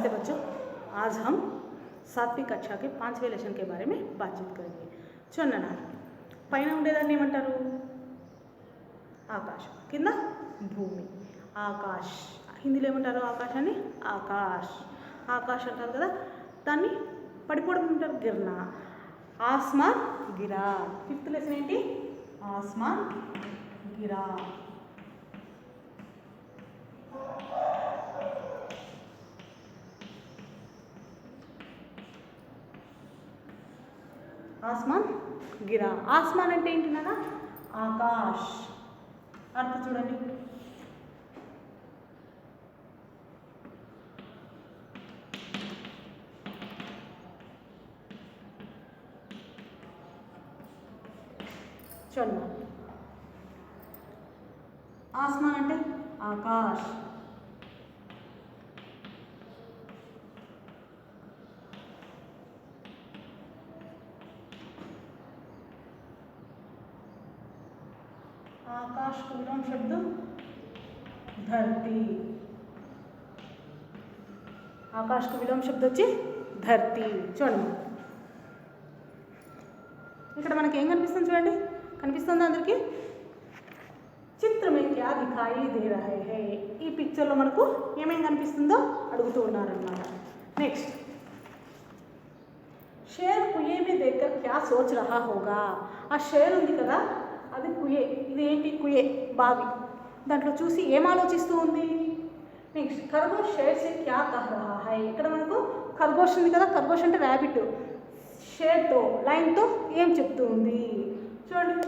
नमस्ते बच्चों। आज हम 7वीं कक्षा के 5वें लेसन के बारे में बातचीत करेंगे। చూడండి పైన ఉండేదాన్ని ఏమంటారు? ఆకాశం, కింద భూమి. ఆకాశ్, హిందీలో ఏమంటారు ఆకాశాన్ని? ఆకాశ్, ఆకాశ్ అంటారు కదా. దాన్ని పడిపోవడం అంటారు గిర్నా. ఆస్మాన్ గిరా. 5th లెసన్ ఏంటి? ఆస్మాన్ గిరా. ఆస్మాన్ గిరా. ఆస్మాన్ అంటే ఏంటి నాన్న? ఆకాశ్. అర్థం చూడండి. చూడండి, ఆస్మాన్ అంటే ఆకాశ్. आकाश को विलोम शब्द धरती. आकाश को विलोम शब्द వచ్చి ధర్తి. చూడండి ఇక్కడ మనకి ఏం కనిపిస్తుంది చూడండి. కనిపిస్తుందా అందరికీ? చిత్ర में क्या दिखाई दे रहा है. ఈ పిక్చర్ లో మనకు ఏమేం కనిపిస్తుందో అడుగుతూ ఉన్నారన్నమాట. నెక్స్ట్, शेर कुएं में देखकर क्या सोच रहा होगा. ఆ షేర్ ఉంది కదా, అది కుయే. ఇది ఏంటి? కుయే, బావి. దాంట్లో చూసి ఏం ఆలోచిస్తూ ఉంది? నెక్స్ట్, ఖర్గోష్ షేర్ సే క్యా కహ్ రహా హై. ఇక్కడ మనకు ఖర్గోష్ ఉంది కదా, ఖర్గోష్ అంటే ర్యాబిట్. షేర్తో, లైన్తో ఏం చెప్తూ ఉంది చూడండి.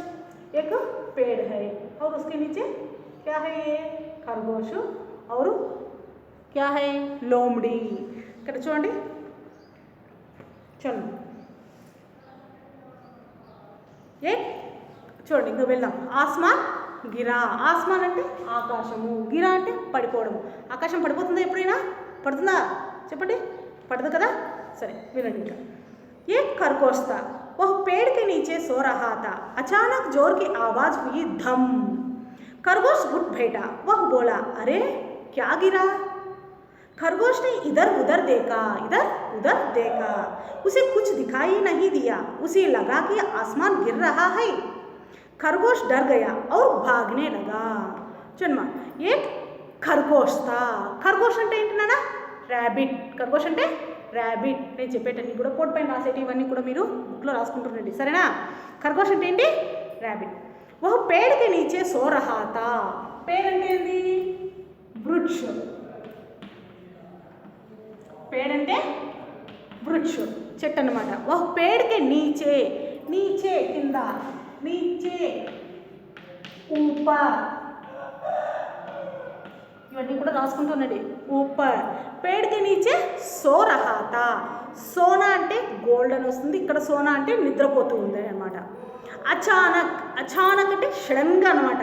एक पेड़ है और उसके नीचे क्या है? ये खरगोश. और क्या है? लोमड़ी. ఇక్కడ చూడండి. చూడండి, ఏ చూడండి, ఇంకా వెళ్దాం. ఆస్మాన్ గిరా. ఆస్మాన్ అంటే ఆకాశము, గిరా అంటే పడిపోవడము. ఆకాశం పడిపోతుందా? ఎప్పుడైనా పడుతుందా? చెప్పండి, పడదు కదా. సరే వినండి. ఇంకా ఏ खरगोश था, वह पेड़ के नीचे सो रहा था. अचानक जोर की आवाज हुई, धम. खरगोश उठ बैठा. वह बोला, अरे क्या गिरा. खरगोश ने इधर उधर देखा, इधर उधर देखा. उसे कुछ दिखाई नहीं दिया. उसे लगा कि आसमान गिर रहा है. खरगोश डर गया और भागने लगा. चुनमा, एक खरगोश था. खरगोश అంటే ఏంటి నాన్న? ర్యాబిట్. ఖర్గోష్ అంటే ర్యాబిట్. నేను చెప్పేటన్ని కూడా కోట్ పైన రాసేటి ఇవన్నీ కూడా మీరు బుక్లో రాసుకుంటుండండి, సరేనా? ఖర్గోష్ అంటే ఏంటి? ర్యాబిట్. వహ పేड़ के नीचे सो रहा था. పేड़ అంటే ఏంది? వృక్ష. పేड़ అంటే వృక్ష, చెట్టు అన్నమాట. వహ పేड़ के नीचे, नीचे కింద, नीचे ऊपर, ఇవన్నీ కూడా రాసుకుంటున్నది. ऊपर पेड़ के नीचे सो रहा था. సోనా అంటే గోల్డ్ అని వస్తుంది. ఇక్కడ సోనా అంటే నిద్రపోతూ ఉంది అనమాట. అచానక్, అచానక్ అంటే సడన్గా అనమాట.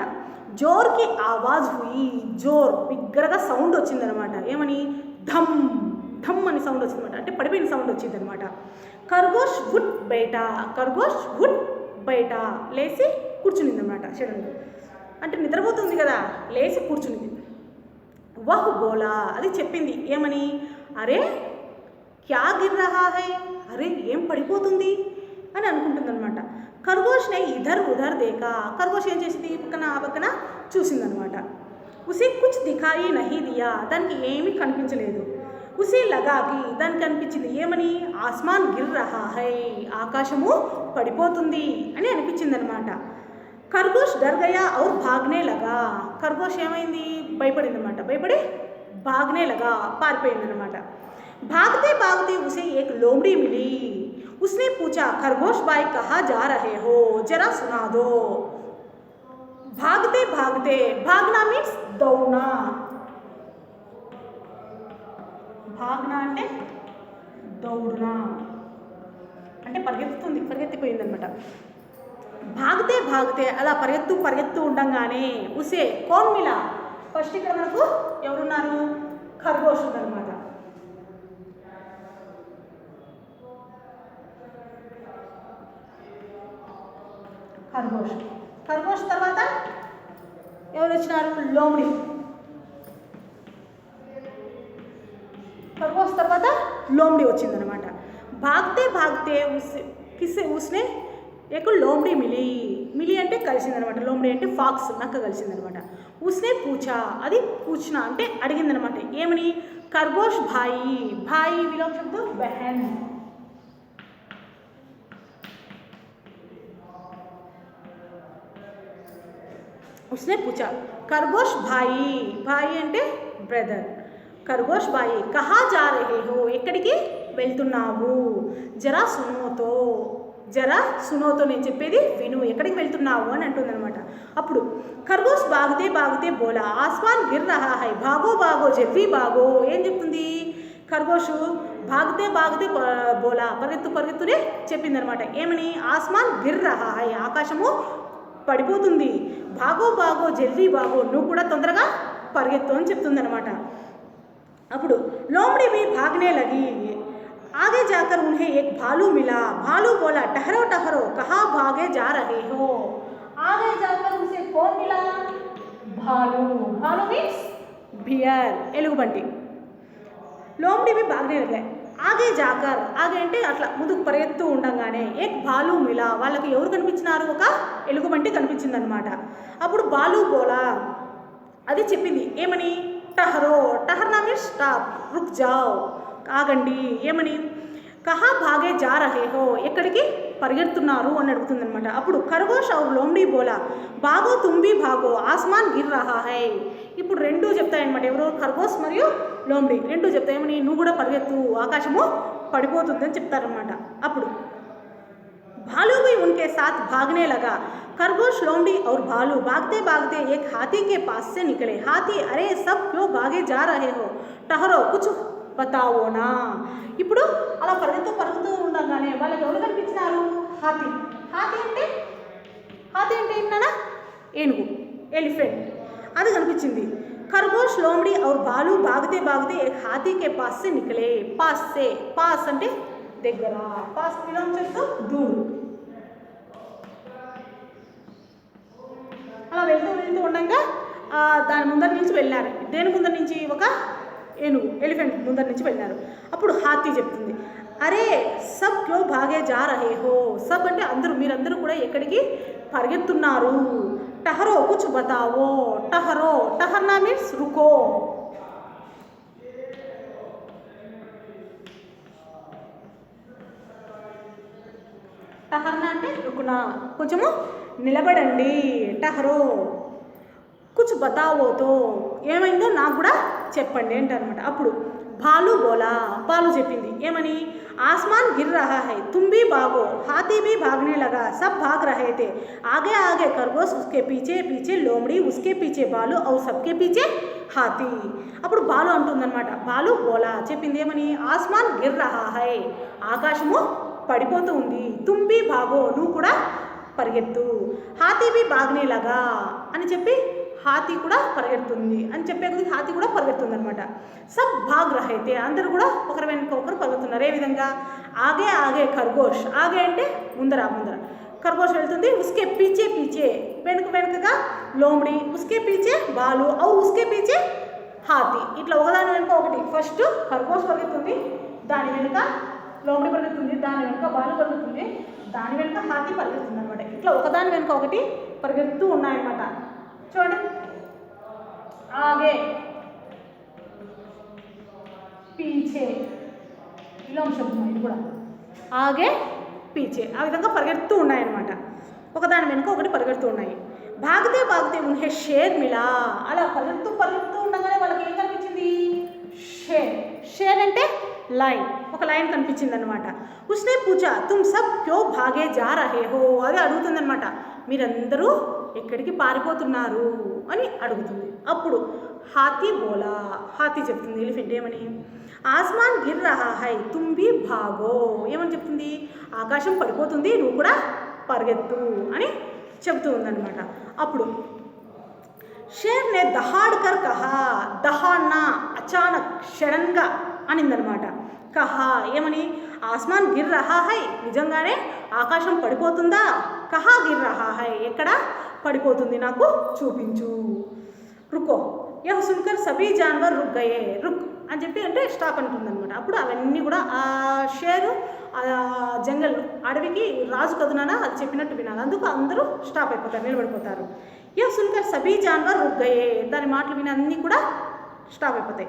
జోర్కి ఆవాజ్ హుయి. జోర్, బిగ్గరగా సౌండ్ వచ్చిందనమాట. ఏమని? ధమ్, ధమ్ అని సౌండ్ వచ్చిందనమాట. అంటే పడిపోయిన సౌండ్ వచ్చింది అనమాట. ఖర్గోష్ ఉట్ బయట. ఖర్గోష్ ఉట్ బయట, లేచి కూర్చునింది అనమాట. సడన్గా అంటే నిద్రపోతుంది కదా, లేచి కూర్చునింది. వహ్ బోలా, అది చెప్పింది ఏమని? అరే క్యా గిర్ రహా హై. అరే ఏం పడిపోతుంది అని అనుకుంటుందన్నమాట. ఖర్గోష్ నే ఇధర్ ఉధర్ దేకా. ఖర్గోష్ ఏం చేసింది? ఈ పక్కన ఆ పక్కన చూసిందనమాట. ఉసి కుచ్ దిఖాయి నహీ దియా. దానికి ఏమీ కనిపించలేదు. ఉసి లగాకి, దానికి అనిపించింది ఏమని? ఆస్మాన్ గిర్ రహా హై. ఆకాశము పడిపోతుంది అని అనిపించింది అనమాట. ఖర్గోష్ డర్ గయా ఔర్ భాగ్నే లగా. ఖర్గోష్ ఏమైంది? భయపడింది అనమాట. భయపడి భాగ్నే లగా, పారిపోయింది అనమాట. भागते भागते उसे एक लोमड़ी मिली. उसने पूछा, खरगोश भाई कहाँ जा रहे हो, जरा सुना दो. भागते भागते, भागना मीन्स दौड़ना. भागना అంటే దౌడనా, అంటే పరిగెత్తుతుంది, పరిగెత్తిపోయిందనమాట. భాగతే భాగతే, అలా పరిగెత్తు ఉండంగానే ఉసే కౌన్ మిలా. ఫస్ట్ ఇక్కడ మనకు ఎవరున్నారు? ఖర్గోష్ ఉందన్నమాట. ఖర్గోష్. ఖర్గోష్ తర్వాత ఎవరు వచ్చినారు? లోమడి. ఖర్గోష్ తర్వాత లోమ్డి వచ్చిందనమాట. భాగ్తే భాగ్తే ఉస్నే ఏకు లోమ్డి మిలి అంటే కలిసిందనమాట. లోమ్డి అంటే ఫాక్స్, నక్క కలిసిందనమాట. ఉస్నే పూచా, అది పూచ్నా అంటే అడిగిందనమాట. ఏమని? ఖర్గోష్ భాయి విలోమ శబ్దం బెహన్. उसने पूछा खरगोश भाई అంటే బ్రదర్. ఖర్గోష్ భాయి కహా జా రహే హో, ఎక్కడికి వెళ్తున్నావు? జరా సునోతో నేను చెప్పేది విను, ఎక్కడికి వెళ్తున్నావు అని అంటుందన్నమాట. అప్పుడు ఖర్గోష్ భాగతే బోలా ఆస్మాన్ గిర్ రహా హై భాగో జల్దీ భాగో. ఏం చెప్తుంది? ఖర్గోష్ భాగతే బోలా పరిగెత్తునే చెప్పిందనమాట. ఏమని? ఆస్మాన్ గిర్ రహా హై, ఆకాశము పడిపోతుంది. భాగో జల్దీ భాగో, నువ్వు కూడా తొందరగా పరిగెత్తు అని చెప్తుందనమాట. అప్పుడు లోమड़ी भी भागने लगी. आगे जाकर उन्हें एक भालू मिला. भालू बोला ठहरो कहाँ भागे जा रहे हो? आगे जाकर उसे कौन मिला? भालू मीन्स बियर, ఎలుగుబంటి. లోమड़ी भी भागने लगे. ఆగే జాకర్, ఆగే అంటే అట్లా ముందుకు పరిగెత్తు ఉండగానే ఏక్ బాలు మిలా, వాళ్ళకి ఎవరు కనిపించినారు? ఒక ఎలుగుబంటి కనిపించిందనమాట. అప్పుడు బాలు బోలా, అది చెప్పింది ఏమని? టహర్నా మీన్స్ స్టాప్, రుక్ జావ్, ఆగండి. ఏమని? కహా భాగే జా రహే హో, ఎక్కడికి పరిగెడుతున్నారు అని అడుగుతుందనమాట. అప్పుడు ఖర్గోష్ ఔర్ లోమ్డీ బోలా భాగో తుమ్ భీ భాగో ఆస్మాన్ గిర్ రహా హై. ఇప్పుడు రెండూ చెప్తాయన్నమాట. ఎవరో ఖర్గోష్ మరియు లోమ్డీ రెండూ చెప్తాయి. ఏమని? నువ్వు కూడా పరిగెత్తు, ఆకాశము పడిపోతుందని చెప్తారనమాట. అప్పుడు भालू भी उनके साथ भागने लगा. खरगोश लोमड़ी और भालू भागते एक हाथी के पास से निकले. हाथी अरे सब क्यों भागे जा रहे हो? ठहरो कुछ बताओ ना. ఇప్పుడు అలా పరుగుతూ ఉండగానే వాళ్ళకి ఎవరు కనిపించినారు? హాతీ అంటే ఏంటన్నా? ఏనుగు, ఎలిఫెంట్, అది కనిపించింది. ఖర్గోష్ లోమड़ी और भालू भागते एक हाथी के पास से निकले. पास అంటే దగ్గర, పాస్ విలోమ శబ్దం దూర్. అలా వెళ్తూ ఉండగా దాని ముందర నుంచి వెళ్ళారు. దేని ముందర నుంచి? ఒక ఏనుగు, ఎలిఫెంట్ ముందర నుంచి వెళ్ళారు. అప్పుడు హాతీ చెప్తుంది అరే సబ్ క్యో భాగే జా రహే హో. సబ్ అంటే అందరూ, మీరందరూ కూడా ఎక్కడికి పరిగెత్తున్నారు? టహరో కుచ్ బతావో. టహర్నా మీన్స్ రుకో. టహర్నా అంటే రుకునా, కొంచెము నిలబడండి. టహరో కుచ్ బతావోతో, ఏమైందో నాకు కూడా చెప్పండి అంటారనమాట. అప్పుడు భాలు బోలా, భాలు చెప్పింది ఏమని? ఆస్మాన్ గిర్ రహా హై తుమ్ భీ భాగో హాతీ భీ భాగనే లగా సబ్ భాగ్ రహే थे. आगे खरगोश उसके पीछे लोमड़ी उसके पीछे भालू और सबके पीछे హాతీ. అప్పుడు బాలు అంటుందన్నమాట. బాలు బోలా చెప్పింది ఏమని? ఆస్మాన్ గిర్ రహా హై, ఆకాశము పడిపోతూ ఉంది. తుమ్ భీ భాగో, నువ్వు కూడా పరిగెత్తు. హాతీ భీ భాగనే లగా అని చెప్పి హాతీ కూడా పరిగెడుతుంది అని చెప్పే కొద్ది హాతీ కూడా పరిగెడుతుంది అనమాట. సబ్ భాగ్ రహైతే, అందరూ కూడా ఒకరి వెనుక ఒకరు పరిగెడుతున్నారు. ఏ విధంగా? ఆగే ఖర్గోష్, ఆగే అంటే ముందర ఖర్గోష్ వెళ్తుంది. ఉస్కే పీచే వెనుకగా లోమड़ी, ఉస్కే పీచే బాలు ఔర్ ఉస్కే పీచే హాతీ. ఇట్లా ఒకదాని వెనుక ఒకటి. ఫస్ట్ ఖర్గోష్ పరిగెత్తుంది, దాని వెనుక లోమड़ी పరిగెత్తుంది, దాని వెనుక బాలు పరిగెత్తుంది, దాని వెనుక హాతీ పరిగెత్తుంది అనమాట. ఇట్లా ఒకదాని వెనుక ఒకటి పరిగెత్తూ ఉన్నాయన్నమాట. చూడండి, ఆగే పీచే విలోమ శబ్దం. ఇది కూడా ఆగే పీచే, ఆ విధంగా పరిగెడుతూ ఉన్నాయన్నమాట. ఒకదాని వెనుక ఒకటి పరిగెడుతూ ఉన్నాయి. భాగతే ఉన్హే షేర్ మిలా. అలా పరిగెడుతూ ఉండగానే వాళ్ళకి ఏం కనిపించింది? షేర్ అంటే లైన్, ఒక లైన్ కనిపించింది అనమాట. ఉస్నే పూచా తుమ్ సబ్ క్యో భాగే జా రహే హో. అది అడుగుతుందనమాట, మీరందరూ ఎక్కడికి పారిపోతున్నారు అని అడుగుతుంది. అప్పుడు హాతీ బోలా, హాతీ చెప్తుంది ఎలిఫెంట్ ఏమని? ఆస్మాన్ గిర్ రహా హై తుమ్ భీ భాగో. ఏమని చెప్తుంది? ఆకాశం పడిపోతుంది, నువ్వు కూడా పరిగెత్తు అని చెబుతూ ఉందన్నమాట. అప్పుడు షేర్ నే దహాడ్కర్ కహా. దహాడ్నా అచానక్, సడన్గా అనిందనమాట. కహా ఏమని? ఆస్మాన్ గిర్ రహా హై, నిజంగానే ఆకాశం పడిపోతుందా? కహా గిర్ రహా హై, ఎక్కడ పడిపోతుంది నాకు చూపించు. రుకో యహ్ సున్కర్ సభీ జాన్వర్ రుక్ గయే. రుక్ అని చెప్పి అంటే స్టాప్ అంటుందన్నమాట. అప్పుడు అవన్నీ కూడా ఆ షేరు జంగల్ అడవికి రాజు కదునానా అది చెప్పినట్టు వినాలి. అందుకు అందరూ స్టాప్ అయిపోతారు, నిలబడిపోతారు. యా సున్కర్ సభీ జాన్వర్ రుక్ గయే, దాని మాటలు విని అన్నీ కూడా స్టాప్ అయిపోతాయి.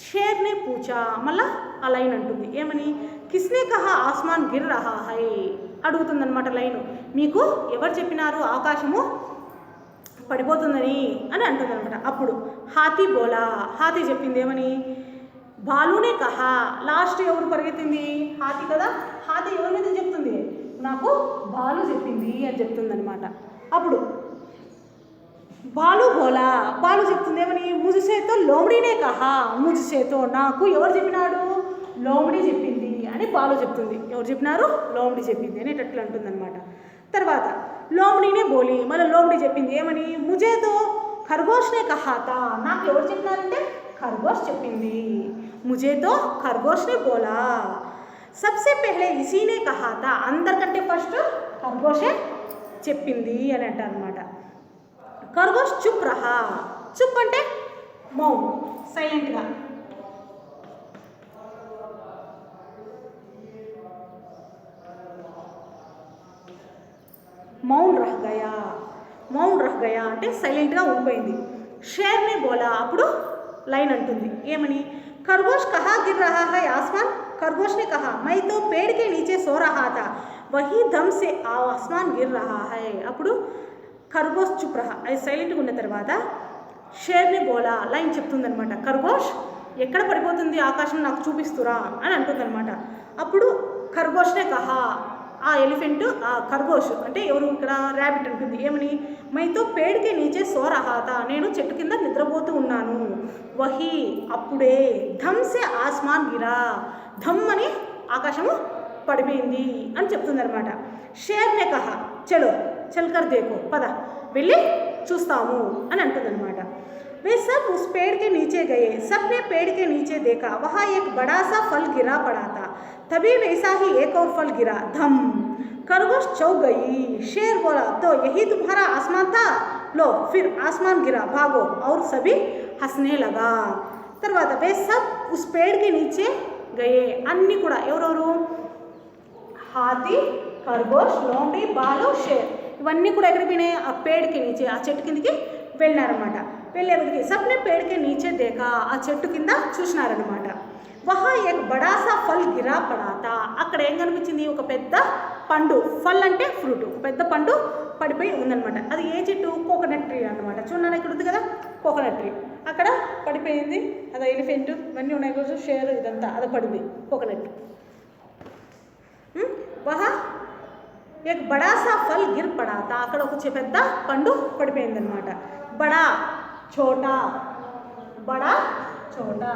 షేర్నే పూచా, మళ్ళా ఆ లైన్ అంటుంది ఏమని, కిస్నే కహా ఆస్మాన్ గిర్ రహా హై, అడుగుతుందనమాట లైను. మీకు ఎవరు చెప్పినారు ఆకాశము పడిపోతుందని అని అంటుందన్నమాట. అప్పుడు హాతీ బోలా, హాతీ చెప్పింది ఏమని, బాలునే కహా, లాస్ట్ ఎవరు పరిగెత్తింది, హాతీ కదా, హాతీ ఎవరి మీద చెప్తుంది, నాకు బాలు చెప్పింది అని చెప్తుందనమాట. అప్పుడు బాలు బోలా, బాలు చెప్తుంది ఏమని, ముజుసేతో లోమడీనే కహా, ముజుసేతో నాకు ఎవరు చెప్పినాడు, లోమడి చెప్పింది అని బాలు చెప్తుంది. ఎవరు చెప్పినారు, లోమడి చెప్పింది అనేటట్లు అంటుందన్నమాట. తర్వాత లోమడీనే బోలి, మళ్ళీ లోమడి చెప్పింది ఏమని, ముజేతో ఖర్గోష్నే కహాతా, నాకు ఎవరు చెప్పినారంటే ఖర్గోష్ చెప్పింది. ముజేతో ఖర్గోష్నే బోలా, సబ్సే పెహ్లే ఇసీనే కహాతా, అందరికంటే ఫస్ట్ ఖర్గోషే చెప్పింది అని అంటారనమాట. ఖర్గోష్ చుప్ రహా, చుప్ అంటే మౌన్, సైలెంట్గా. మౌన్ రహ్ గయా, మౌన్ రహ్ గయా అంటే సైలెంట్గా ఉండిపోయింది. షేర్నే బోలా, అప్పుడు లైన్ అంటుంది ఏమని, ఖర్గోష్ కహా గిర్ రహా హై ఆస్మాన్, ఖర్గోష్నే కహా మై తో పేడ్ కే నీచే సో రహా థా, వహీ ధమ్ సే ఆస్మాన్ గిర్ రహా హై. అప్పుడు ఖర్గోష్ చుప్ రహా, అది సైలెంట్గా ఉన్న తర్వాత షేర్నే బోలా లైన్ చెప్తుందనమాట, ఖర్గోష్ ఎక్కడ పడిపోతుంది ఆకాశం నాకు చూపిస్తురా అని అంటుందన్నమాట. అప్పుడు ఖర్గోష్నే కహా, ఆ ఎలిఫెంట్ ఆ ఖర్గోష్ అంటే ఎవరు ఇక్కడ ర్యాబిట్ అంటుంది ఏమని, మైతో పేడికే నీచే సో రహాతా, నేను చెట్టు కింద నిద్రపోతూ ఉన్నాను. వహీ అప్పుడే, ధమ్ సే ఆస్మాన్ గిరా, ధమ్ అని ఆకాశము పడిపోయింది అని చెప్తుందనమాట. షేర్నే కహా చలో చల్కర్ దేకో, పద వెళ్ళి చూస్తాము అని అంటుందన్నమాట. वे सब उस पेड़ के नीचे गए, सबने पेड़ के नीचे देखा, वहाँ एक बड़ा सा फल गिरा पड़ा था, तभी वैसा ही एक और फल गिरा, धम, खरगोश चौंक गई. शेर बोला तो यही तुम्हारा आसमान था, लो फिर आसमान गिरा, भागो, और सभी हंसने लगा. తర్వాత वे सब उस पेड़ के नीचे गए, అన్నీ కూడా ఎవరెవరు, హాతీ, ఖర్గోష్, లోమడి, బాలు, షేర్, ఇవన్నీ కూడా ఎక్కడికి పోయినాయి, ఆ పేడ్కి నీచే ఆ చెట్టు కిందకి వెళ్ళారనమాట. వెళ్ళేందుకు సబ్నే పేడ్కే నీచే దేకా, ఆ చెట్టు కింద చూసినారనమాట. వహా ఏక్ బడాసా ఫల్ గిరా పడాతా, అక్కడ ఏం కనిపించింది, ఒక పెద్ద పండు, ఫల్ అంటే ఫ్రూట్, ఒక పెద్ద పండు పడిపోయి ఉందనమాట. అది ఏ చెట్టు, కోకోనట్ ట్రీ అనమాట. చూడండి ఇక్కడ ఉంది కదా కోకోనట్ ట్రీ, అక్కడ పడిపోయింది. అది ఎలిఫెంట్ ఇవన్నీ ఉన్నాయి కదా, షేర్ ఇదంతా అది పడింది కోకోనట్. వహా ఏక్ బడాసా ఫల్ గిర్ పడాతా, అక్కడ ఒక పెద్ద పండు పడిపోయిందనమాట. బడా छोटा, बड़ा छोटा,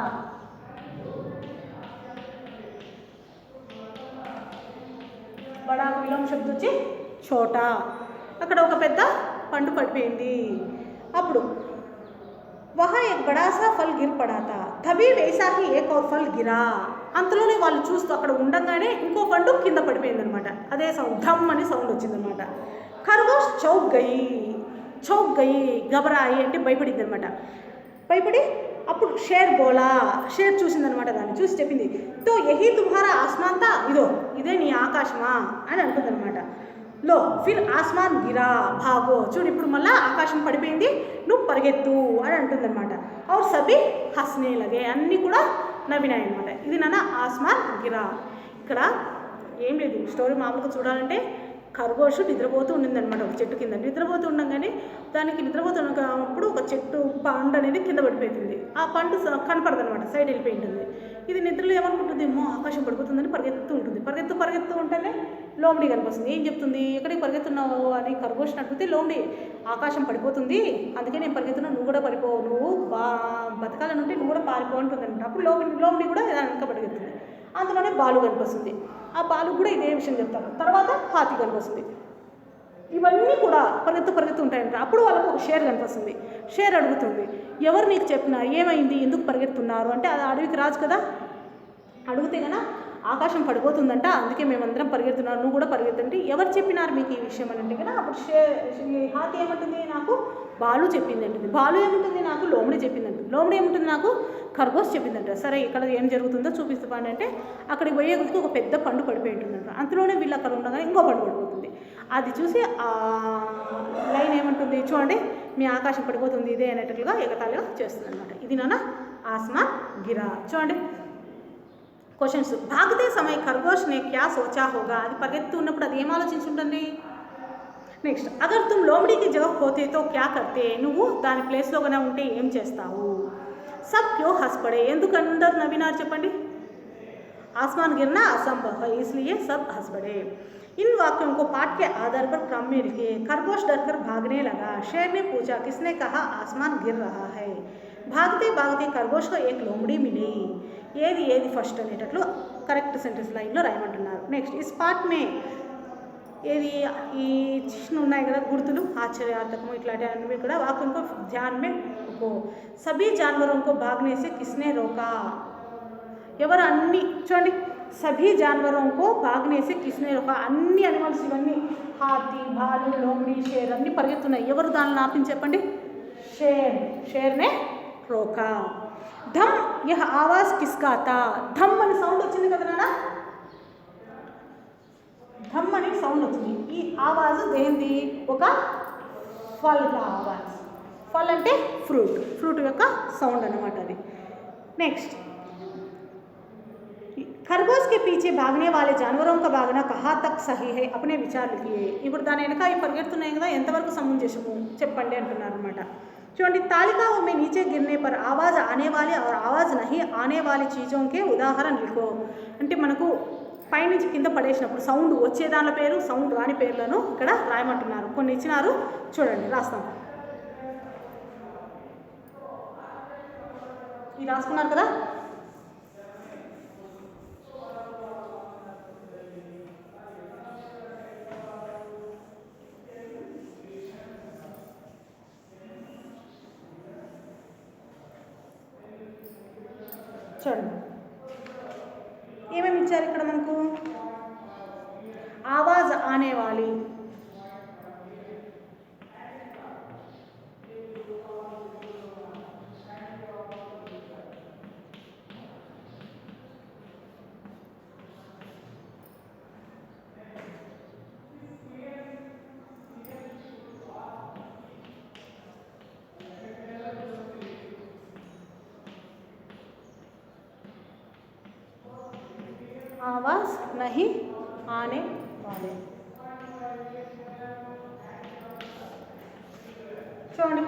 బడా విలోమ శబ్దం వచ్చి చోటా, అక్కడ ఒక పెద్ద పండు పడిపోయింది. అప్పుడు వహా ఏక్ బడాసా ఫల్ గిర్ పడాతా, తబీ వైసా హీ ఏక్ ఔర్ ఫల్ గిరా, అంతలోనే వాళ్ళు చూస్తూ అక్కడ ఉండగానే ఇంకో పండు కింద పడిపోయిందనమాట. అదే సౌండ్, ధమ్ అని సౌండ్ వచ్చిందనమాట. ఖర్గోష్ చౌక్ గయి, చౌక్ గయి గబరాయి అంటే భయపడింది అనమాట. భయపడి అప్పుడు షేర్ బోలా, షేర్ చూసిందనమాట, దాన్ని చూసి చెప్పింది, తో యహీ తుమ్హారా ఆస్మాన్ తా, ఇదే నీ ఆకాశమా అని అంటుందన్నమాట. లో ఫిర్ ఆస్మాన్ గిరా, భాగో, చూడు ఇప్పుడు మళ్ళీ ఆకాశం పడిపోయింది, నువ్వు పరిగెత్తు అని అంటుందన్నమాట. ఔర్ సభీ హస్నే లగే, అన్నీ కూడా నవ్వినాయి అనమాట. ఇది నాన్న ఆస్మాన్ గిరా. ఇక్కడ ఏం లేదు, స్టోరీ మామూలుగా చూడాలంటే ఖర్గోష్ నిద్రపోతూ ఉండిందనమాట ఒక చెట్టు కింద. నిద్రపోతూ ఉండగానే దానికి నిద్రపోతున్నప్పుడు ఒక చెట్టు పండు అనేది కింద పడిపోతుంది. ఆ పండు కనపడదు అనమాట, సైడ్ వెళ్ళిపోయి ఉంటుంది. ఇది నిద్రలో ఏమనుకుంటుంది, ఏమో ఆకాశం పడిపోతుందని పరిగెత్తు ఉంటుంది. పరిగెత్తు ఉంటేనే లోమడి కనిపిస్తుంది. ఏం చెప్తుంది, ఎక్కడికి పరిగెత్తున్నావు అని ఖర్గోష్ని అడిగితే, లోమడి ఆకాశం పడిపోతుంది అందుకే నేను పరిగెత్తున్నా, నువ్వు కూడా పడిపోవు, నువ్వు బతకాలని ఉంటే నువ్వు కూడా పారిపో అంటుంది అనమాట. అప్పుడు లోమడి కూడా ఇంకా పరిగెత్తుంది. అందులోనే బాలు కనిపిస్తుంది. ఆ బాలు కూడా ఇదే విషయం చెప్తారు. తర్వాత హాతీ కనిపిస్తుంది. ఇవన్నీ కూడా పరిగెత్తు ఉంటాయంట. అప్పుడు వాళ్ళకు ఒక షేర్ కనిపిస్తుంది. షేర్ అడుగుతుంది, ఎవరు నీకు చెప్పినా, ఏమైంది, ఎందుకు పరిగెత్తున్నారు అంటే, అది అడవికి రాజు కదా, అడిగితే కదా ఆకాశం పడిపోతుందంట, అందుకే మేమందరం పరిగెడుతున్నాం, నువ్వు కూడా పరిగెత్తండి, ఎవరు చెప్పినారు మీకు ఈ విషయం అని అంటే కదా, అప్పుడు హాతీ ఏమంటుంది, నాకు బాలు చెప్పింది అంటుంది. బాలు ఏముంటుంది, నాకు లోమడి చెప్పిందంటుంది. లోమడి ఏముంటుంది, నాకు ఖర్గోష్ చెప్పిందంట. సరే ఇక్కడ ఏం జరుగుతుందో చూపిస్తాను అంటే అక్కడికి పోయేందుకు ఒక పెద్ద పండు పడిపోయి ఉంటుందంట. అంతలోనే వీళ్ళు అక్కడ ఉండగానే ఇంకో పండు పడిపోతుంది. అది చూసి ఆ లైన్ ఏమంటుంది చూడండి, మీ ఆకాశం పడిపోతుంది ఇదే అనేటట్లుగా ఎగతాళిగా చేస్తుంది అనమాట. ఇది నాన్న ఆస్మాన్ గిరా. చూడండి క్వశ్చన్స్. భాగతే సమయ ఖర్గోష్ నే క్యా సోచా హోగా, అది పరిగెత్తు ఉన్నప్పుడు అది ఏం ఆలోచించుంటుంది. నెక్స్ట్ అగర్ తుమ్ లోమడీకి జగ పోతే తో క్యా కర్తే, నువ్వు దాని ప్లేస్లోగానే ఉంటే ఏం చేస్తావు. సబ్ క్యో హస్ పడే, ఎందుకు అందరు నవ్వినారు చెప్పండి. आसमान गिरना असंभव है इसलिए सब हंस पड़े. इन वाक्यों को पाठ के आधार पर क्रम में लिखिए. खरगोश डरकर भागने लगा. शेर ने पूछा किसने कहा आसमान गिर रहा है. भागते भागते खरगोश को एक लोमड़ी मिली. ఏది ఏది ఫస్ట్ అనేటట్లు కరెక్ట్ సెంటెన్స్ లైన్లో రాయమంటున్నారు. నెక్స్ట్ ఇస్ పార్ట్ మే ఏది ఈ చిహ్న ఉన్నాయి కదా గుర్తులు ఆశ్చర్యార్థకము ఇట్లాంటి అన్ని కూడా వాక్యంకో ధ్యాన్ మే కో. సభీ జానవరోं को भागने से किसने रोका. ఎవరు అన్ని చూడండి సభీ జానవరోంకో భాగనేసి కిస్నే రోకా, అన్ని అనిమల్స్ ఇవన్నీ హాతీ భాలు లోమడి షేర్ అన్నీ పరిగెత్తున్నాయి. ఎవరు దానిని ఆపించి చెప్పండి. షేర్నే రోకా. ధమ్ యహ ఆవాజ్ కిస్కా తా, ధమ్ అని సౌండ్ వచ్చింది కదా నాన్న, ధమ్ అని సౌండ్ వచ్చింది. ఈ ఆవాజ్ దేంది, ఒక ఫల్ కా ఆవాజ్. ఫల్ అంటే ఫ్రూట్ యొక్క సౌండ్ అన్నమాట అది. నెక్స్ట్ खरगोश के पीछे भागने वाले जानवरों का भागना कहाँ तक सही है अपने विचार लिखिए. ఇప్పుడు దాని వెనక ఈ పరిగెడుతున్నాయి కదా ఎంతవరకు సమంజసము చెప్పండి అంటున్నారు అనమాట. చూడండి तालिकाओं में नीचे गिरने पर आवाज़ आने वाले और आवाज़ नहीं आने वाली चीज़ों के उदाहरण लिखो. అంటే మనకు పైనుంచి కింద పడేసినప్పుడు సౌండ్ వచ్చే దాని పేరు సౌండ్ రాని పేర్లను ఇక్కడ రాయమంటున్నారు. కొన్ని ఇచ్చినారు చూడండి రాస్తాం. ఇది రాసుకున్నారు కదా. చూడండి ఏమేమి ఇచ్చారు ఇక్కడ మనకు. ఆవాజ్ ఆనే వాली, आवाज नहीं आने वाले. చూడండి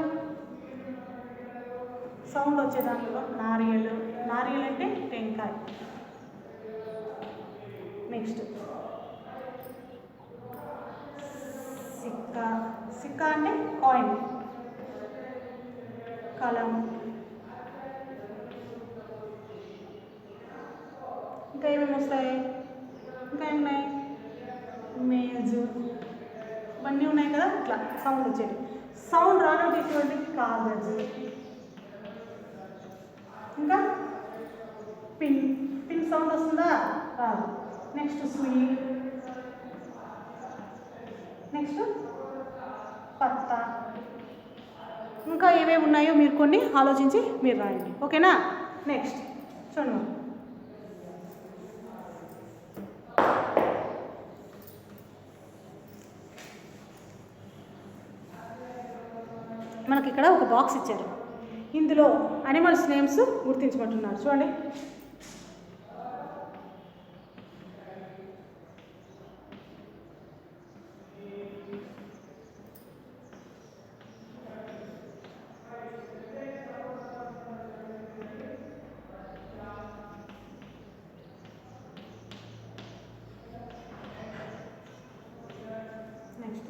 సౌండ్ వచ్చే దాంట్లో నారియలు అంటే టెంకాయ. నెక్స్ట్ సిక్కా అంటే కాయిన్. కలం, ఇంకా ఏమేమి వస్తాయి, ఇంకా ఏమున్నాయి మేజు ఇవన్నీ ఉన్నాయి కదా. ఇట్లా సౌండ్ వచ్చేది. సౌండ్ రానట్టు చూడండి కాగజు, ఇంకా పిన్ సౌండ్ వస్తుందా రాదు. నెక్స్ట్ స్వీట్, నెక్స్ట్ పత్తా, ఇంకా ఏమేమి ఉన్నాయో మీరు కొన్ని ఆలోచించి మీరు రాయండి. ఓకేనా. నెక్స్ట్ చూడండి మనకి ఇక్కడ ఒక బాక్స్ ఇచ్చారు. ఇందులో అనిమల్స్ నేమ్స్ గుర్తించమంటున్నారు. చూడండి నెక్స్ట్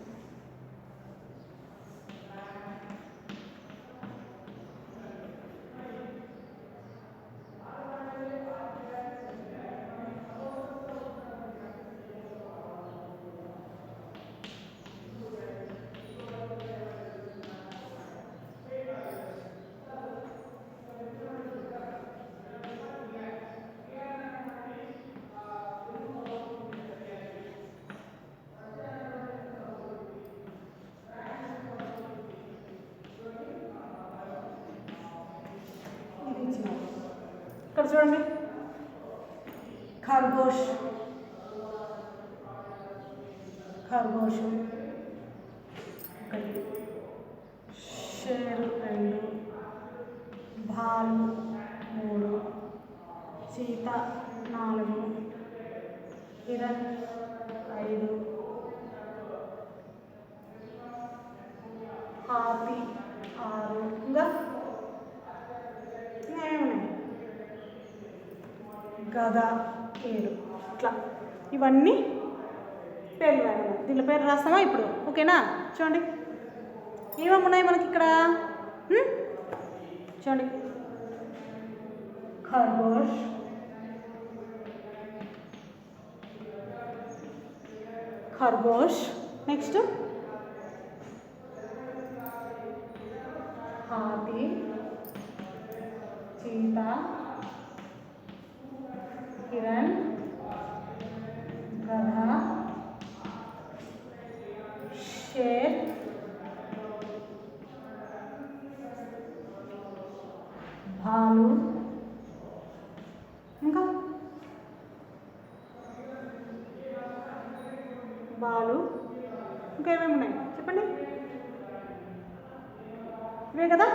చూడండి, ఖర్గోష్, ఖర్గోష్ ఒకటి, షేరు 2, భాలు 3, చీత 4, హిరణ్ 5, హాతి 6, ఇంకా ఏమున్నాయి, గద 7. ఇట్లా ఇవన్నీ పేర్లు రాయాలి. దీంట్లో పేరు రాస్తామా ఇప్పుడు? ఓకేనా? చూడండి ఏమేమి ఉన్నాయి మనకి ఇక్కడ. చూడండి, ఖర్గోష్, ఖర్గోష్, నెక్స్ట్ హాతి, చీత, హిరణ్, గధ, షేర్, భాలు, ఇంకా బాలు, ఇంకా ఏమేమి ఉన్నాయి చెప్పండి. ఇవే కదా,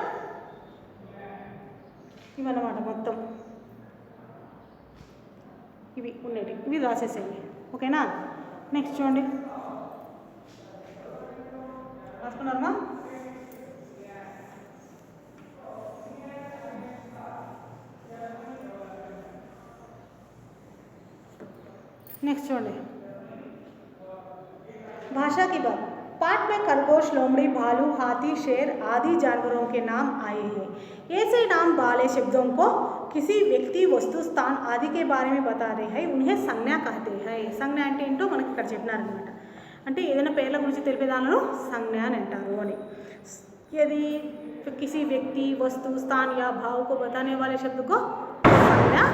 ఇవన్నమాట మొత్తం ఇవి ఉండేవి. ఇవి రాసేసేయండి. ఓకేనా? నెక్స్ట్ చూడండి, రాసుకున్నారమ్మా? नेक्स्ट చూడండి, भाषा की बात। पाठ में खरगोश, लोमड़ी, भालू, हाथी, शेर आदि जानवरों के नाम आए हैं। ऐसे नाम वाले शब्दों को किसी व्यक्ति, वस्तु, स्थान आदि के बारे में बता रहे हैं, उन्हें संज्ञा कहते हैं। संज्ञा అంటే ఏంటో మనకి ఇక్కడ చెప్పినారన్నమాట. అంటే ఏదైనా పేర్ల గురించి తెలిపే దానిలో సంజ్ఞ అని అంటారు అని. यदि किसी व्यक्ति, वस्तु, स्थान या भाव को बताने वाले शब्द को संज्ञा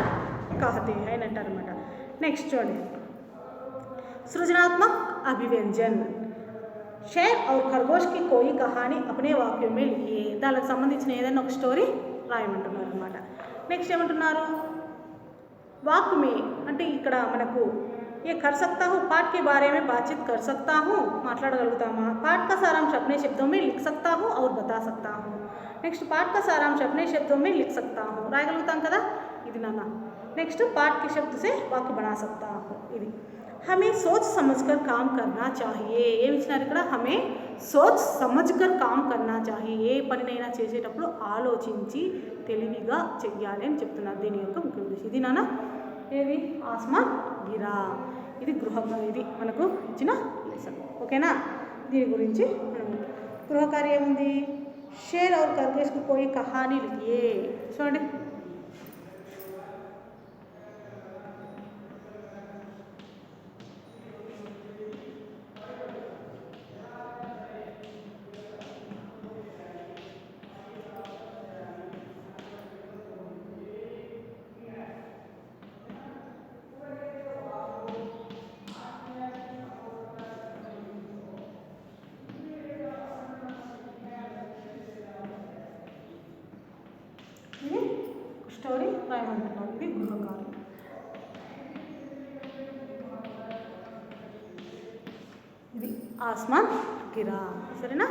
कहते हैं అని అంటారన్నమాట. నెక్స్ట్ చూడండి, सृजनात्मक अभिव्यंजन। शेर और खरगोश की कोई कहानी अपने वाक्यों में लिखिए। దానికి సంబంధించిన ఏదైనా ఒక స్టోరీ రాయమంటున్నారు అన్నమాట. నెక్స్ట్ ఏమంటున్నారు, वाक्य में అంటే ఇక్కడ మనకు ये कर सकता हूँ, पाठ के बारे में बातचीत कर सकता हूँ, మాట్లాడగలుగుతామా. पाठ का सारांश अपने शब्दों में लिख सकता हूँ और बता सकता हूँ. నెక్స్ట్ पाठ का सारांश अपने शब्दों में लिख सकता हूँ, రాయగలుగుతాం కదా ఇది నాన్న. నెక్స్ట్ पाठ के शब्द से वाक्य बना सकता हूँ. ఇది हमें सोच समझकर काम करना चाहिए. ఏమి ఇచ్చినారు ఇక్కడ, हमें सोच समझकर काम करना चाहिए. ఏ పనినైనా చేసేటప్పుడు ఆలోచించి తెలివిగా చెయ్యాలి అని చెప్తున్నారు. దీని యొక్క ముఖ్య ఉద్దేశం ఇది నాన్న. ఏది, ఆస్మాన్ గిరా. ఇది ఇది మనకు ఇచ్చిన లెసన్. ఓకేనా? దీని గురించి మనం గృహ కార్యం ఉంది. షేర్ और खरगोश को कोई कहानी लिखिए. చూడండి, ఇది స్టోరీ రాయమంటున్నారు. ఇది గృహకార్యం. ఇది ఆస్మాన్ గిరా. సరేనా?